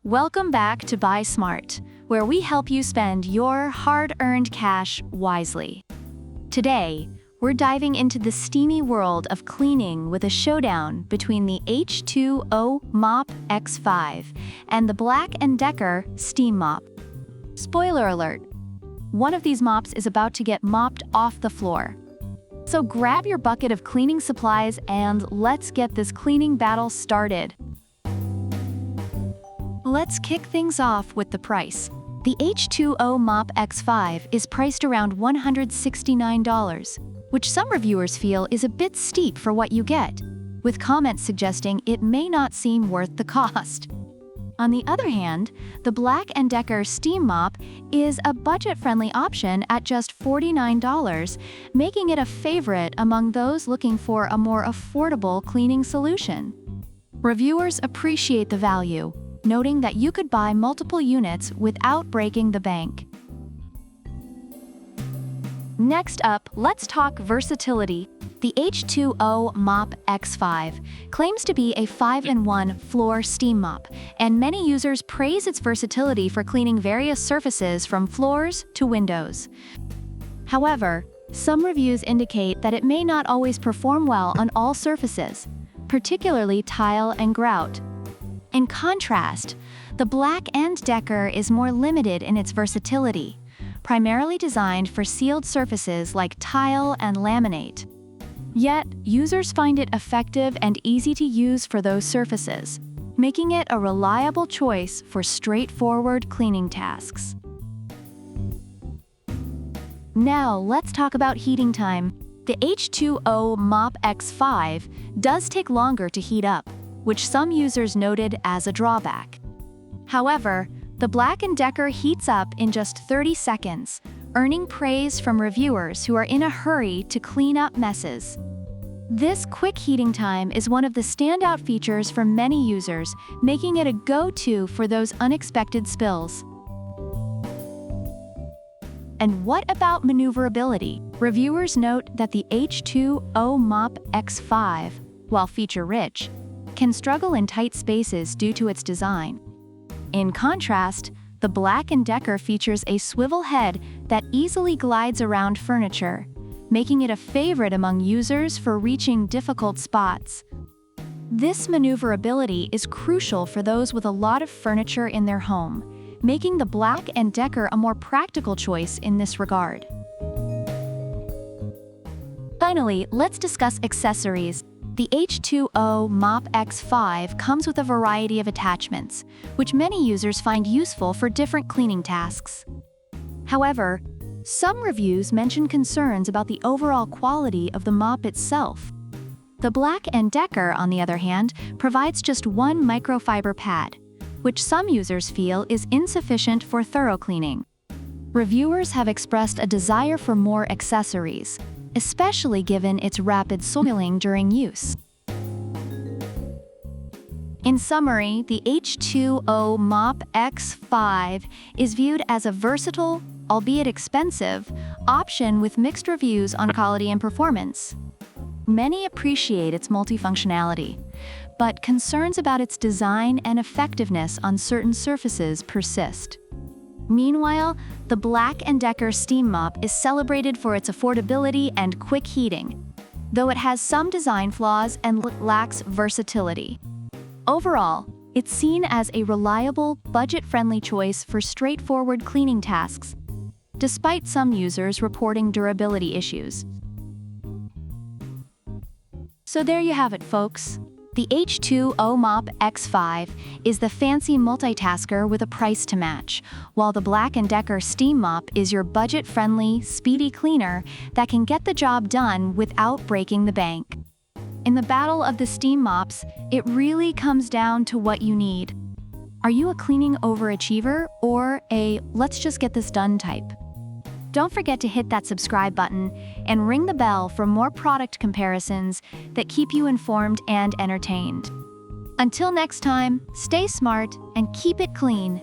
Welcome back to Buy Smart, where we help you spend your hard-earned cash wisely. Today, we're diving into the steamy world of cleaning with a showdown between the H2O MOP X5 and the BLACK+DECKER Steam Mop. Spoiler alert, one of these mops is about to get mopped off the floor. So grab your bucket of cleaning supplies and let's get this cleaning battle started. Let's kick things off with the price. The H2O MOP X5 is priced around $169, which some reviewers feel is a bit steep for what you get, with comments suggesting it may not seem worth the cost. On the other hand, the BLACK+DECKER Steam Mop is a budget-friendly option at just $49, making it a favorite among those looking for a more affordable cleaning solution. Reviewers appreciate the value, noting that you could buy multiple units without breaking the bank. Next up, let's talk versatility. The H2O MOP X5 claims to be a 5-in-1 floor steam mop, and many users praise its versatility for cleaning various surfaces from floors to windows. However, some reviews indicate that it may not always perform well on all surfaces, particularly tile and grout. In contrast, the BLACK+DECKER is more limited in its versatility, primarily designed for sealed surfaces like tile and laminate. Yet, users find it effective and easy to use for those surfaces, making it a reliable choice for straightforward cleaning tasks. Now, let's talk about heating time. The H2O MOP X5 does take longer to heat up, which some users noted as a drawback. However, the BLACK+DECKER heats up in just 30 seconds, earning praise from reviewers who are in a hurry to clean up messes. This quick heating time is one of the standout features for many users, making it a go-to for those unexpected spills. And what about maneuverability? Reviewers note that the H2O MOP X5, while feature-rich, can struggle in tight spaces due to its design. In contrast, the BLACK+DECKER features a swivel head that easily glides around furniture, making it a favorite among users for reaching difficult spots. This maneuverability is crucial for those with a lot of furniture in their home, making the BLACK+DECKER a more practical choice in this regard. Finally, let's discuss accessories. The H2O MOP X5 comes with a variety of attachments, which many users find useful for different cleaning tasks. However, some reviews mention concerns about the overall quality of the mop itself. The BLACK+DECKER, on the other hand, provides just one microfiber pad, which some users feel is insufficient for thorough cleaning. Reviewers have expressed a desire for more accessories, especially given its rapid soiling during use. In summary, the H2O MOP X5 is viewed as a versatile, albeit expensive, option with mixed reviews on quality and performance. Many appreciate its multifunctionality, but concerns about its design and effectiveness on certain surfaces persist. Meanwhile, the BLACK+DECKER Steam Mop is celebrated for its affordability and quick heating, though it has some design flaws and lacks versatility. Overall, it's seen as a reliable, budget-friendly choice for straightforward cleaning tasks, despite some users reporting durability issues. So there you have it, folks. The H2O MOP X5 is the fancy multitasker with a price to match, while the BLACK+DECKER Steam Mop is your budget-friendly, speedy cleaner that can get the job done without breaking the bank. In the battle of the steam mops, it really comes down to what you need. Are you a cleaning overachiever or a let's just get this done type? Don't forget to hit that subscribe button and ring the bell for more product comparisons that keep you informed and entertained. Until next time, stay smart and keep it clean.